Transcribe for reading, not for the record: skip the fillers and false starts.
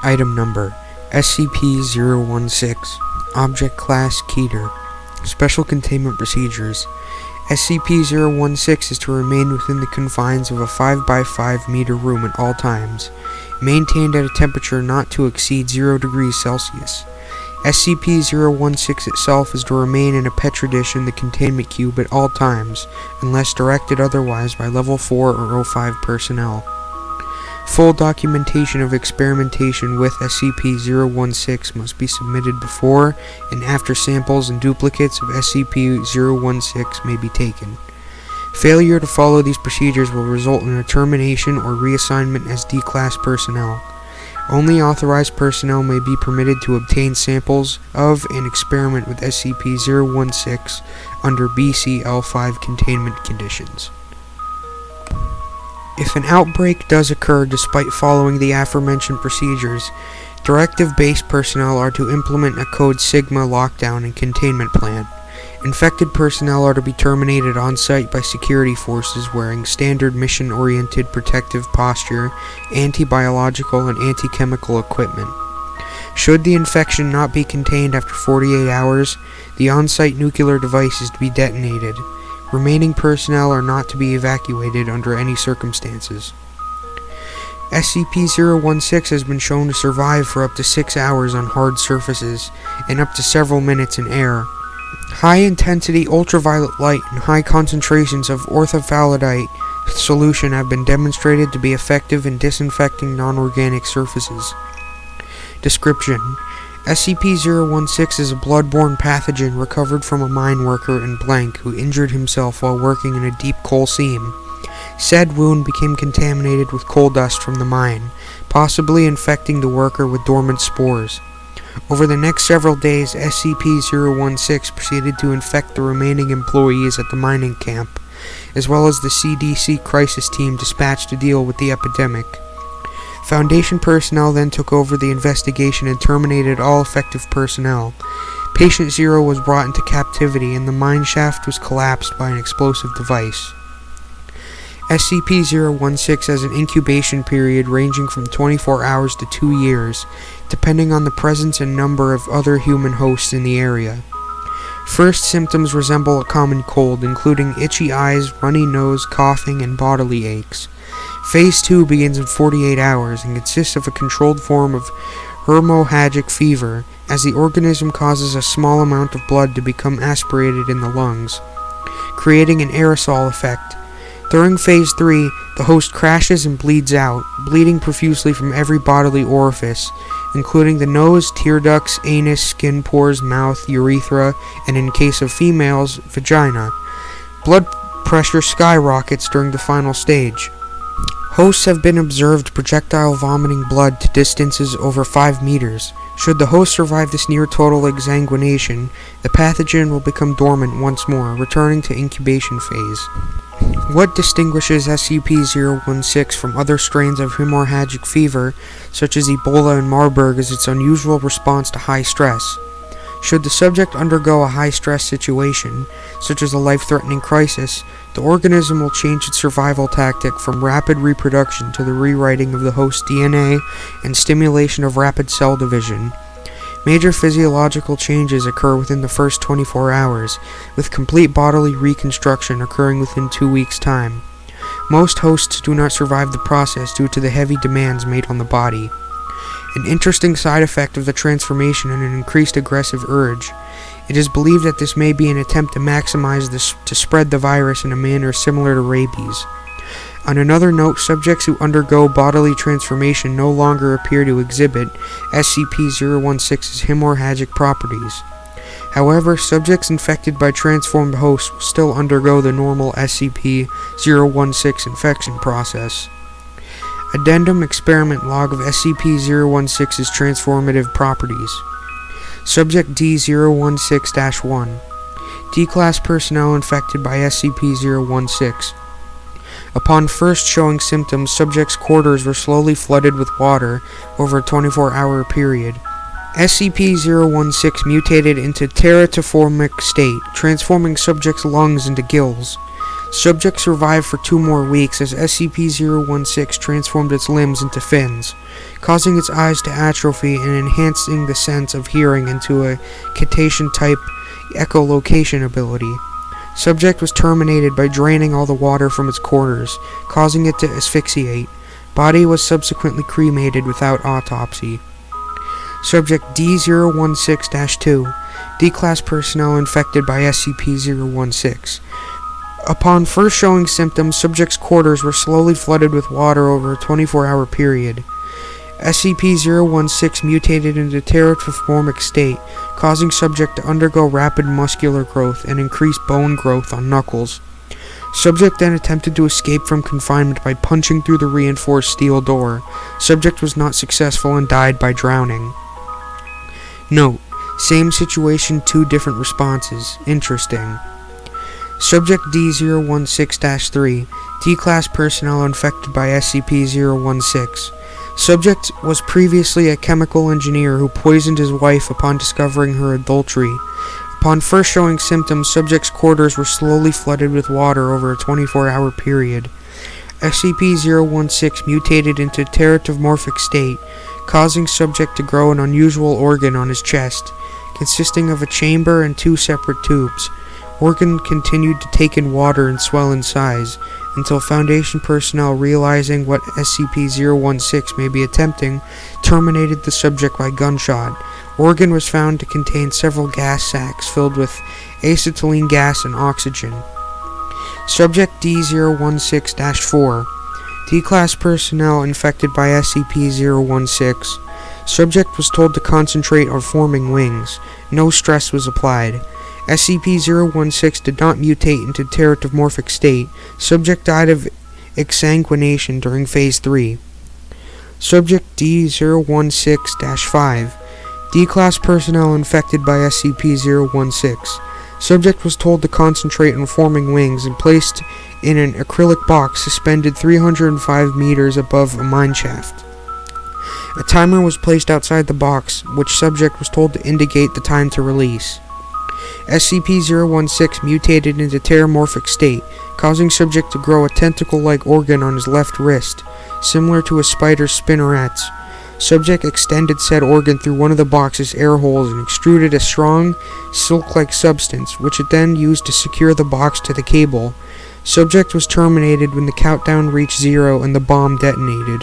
Item Number SCP-016 Object Class Keter Special Containment Procedures SCP-016 is to remain within the confines of a 5x5 meter room at all times, maintained at a temperature not to exceed 0 degrees Celsius. SCP-016 itself is to remain in a Petri dish in the containment cube at all times, unless directed otherwise by Level 4 or 05 personnel. Full documentation of experimentation with SCP-016 must be submitted before and after samples and duplicates of SCP-016 may be taken. Failure to follow these procedures will result in a termination or reassignment as D-Class personnel. Only authorized personnel may be permitted to obtain samples of and experiment with SCP-016 under BC-L5 containment conditions. If an outbreak does occur despite following the aforementioned procedures, Directive-based personnel are to implement a Code Sigma lockdown and containment plan. Infected personnel are to be terminated on-site by security forces wearing standard mission-oriented protective posture, anti-biological and anti-chemical equipment. Should the infection not be contained after 48 hours, the on-site nuclear device is to be detonated. Remaining personnel are not to be evacuated under any circumstances. SCP-016 has been shown to survive for up to 6 hours on hard surfaces and up to several minutes in air. High-intensity ultraviolet light and high concentrations of orthovalidite solution have been demonstrated to be effective in disinfecting non-organic surfaces. Description: SCP-016 is a blood-borne pathogen recovered from a mine worker in Blank who injured himself while working in a deep coal seam. Said wound became contaminated with coal dust from the mine, possibly infecting the worker with dormant spores. Over the next several days, SCP-016 proceeded to infect the remaining employees at the mining camp, as well as the CDC crisis team dispatched to deal with the epidemic. Foundation personnel then took over the investigation and terminated all effective personnel. Patient Zero was brought into captivity and the mine shaft was collapsed by an explosive device. SCP-016 has an incubation period ranging from 24 hours to 2 years, depending on the presence and number of other human hosts in the area. First symptoms resemble a common cold, including itchy eyes, runny nose, coughing, and bodily aches. Phase 2 begins in 48 hours and consists of a controlled form of hemorrhagic fever, as the organism causes a small amount of blood to become aspirated in the lungs, creating an aerosol effect. During Phase 3, the host crashes and bleeds out, bleeding profusely from every bodily orifice, including the nose, tear ducts, anus, skin pores, mouth, urethra, and in case of females, vagina. Blood pressure skyrockets during the final stage. Hosts have been observed projectile vomiting blood to distances over 5 meters. Should the host survive this near-total exsanguination, the pathogen will become dormant once more, returning to incubation phase. What distinguishes SCP-016 from other strains of hemorrhagic fever, such as Ebola and Marburg, is its unusual response to high stress. Should the subject undergo a high-stress situation, such as a life-threatening crisis, the organism will change its survival tactic from rapid reproduction to the rewriting of the host's DNA and stimulation of rapid cell division. Major physiological changes occur within the first 24 hours, with complete bodily reconstruction occurring within 2 weeks' time. Most hosts do not survive the process due to the heavy demands made on the body. An interesting side effect of the transformation is an increased aggressive urge. It is believed that this may be an attempt to maximize to spread the virus in a manner similar to rabies. On another note, subjects who undergo bodily transformation no longer appear to exhibit SCP-016's hemorrhagic properties. However, subjects infected by transformed hosts will still undergo the normal SCP-016 infection process. Addendum Experiment Log of SCP-016's transformative properties. Subject D-016-1. D-Class personnel infected by SCP-016. Upon first showing symptoms, subjects' quarters were slowly flooded with water over a 24-hour period. SCP-016 mutated into teratiformic state, transforming subjects' lungs into gills. Subject survived for 2 more weeks as SCP-016 transformed its limbs into fins, causing its eyes to atrophy and enhancing the sense of hearing into a cetacean-type echolocation ability. Subject was terminated by draining all the water from its quarters, causing it to asphyxiate. Body was subsequently cremated without autopsy. Subject D-016-2, D-Class personnel infected by SCP-016. Upon first showing symptoms, subject's quarters were slowly flooded with water over a 24-hour period. SCP-016 mutated into pteroformic state, causing subject to undergo rapid muscular growth and increased bone growth on knuckles. Subject then attempted to escape from confinement by punching through the reinforced steel door. Subject was not successful and died by drowning. Note: same situation, 2 different responses. Interesting. Subject D-016-3, D-Class personnel infected by SCP-016. Subject was previously a chemical engineer who poisoned his wife upon discovering her adultery. Upon first showing symptoms, subject's quarters were slowly flooded with water over a 24-hour period. SCP-016 mutated into pterotomorphic state, causing subject to grow an unusual organ on his chest, consisting of a chamber and 2 separate tubes. Organ continued to take in water and swell in size, until Foundation personnel, realizing what SCP-016 may be attempting, terminated the subject by gunshot. Organ was found to contain several gas sacs filled with acetylene gas and oxygen. Subject D-016-4, D-Class personnel infected by SCP-016. Subject was told to concentrate on forming wings. No stress was applied. SCP-016 did not mutate into pterotomorphic state. Subject died of exsanguination during Phase 3. Subject D-016-5, D-Class personnel infected by SCP-016. Subject was told to concentrate on forming wings and placed in an acrylic box suspended 305 meters above a mine shaft. A timer was placed outside the box, which subject was told to indicate the time to release. SCP-016 mutated into pteromorphic state, causing subject to grow a tentacle-like organ on his left wrist, similar to a spider's spinnerets. Subject extended said organ through one of the box's air holes and extruded a strong, silk-like substance, which it then used to secure the box to the cable. Subject was terminated when the countdown reached 0 and the bomb detonated.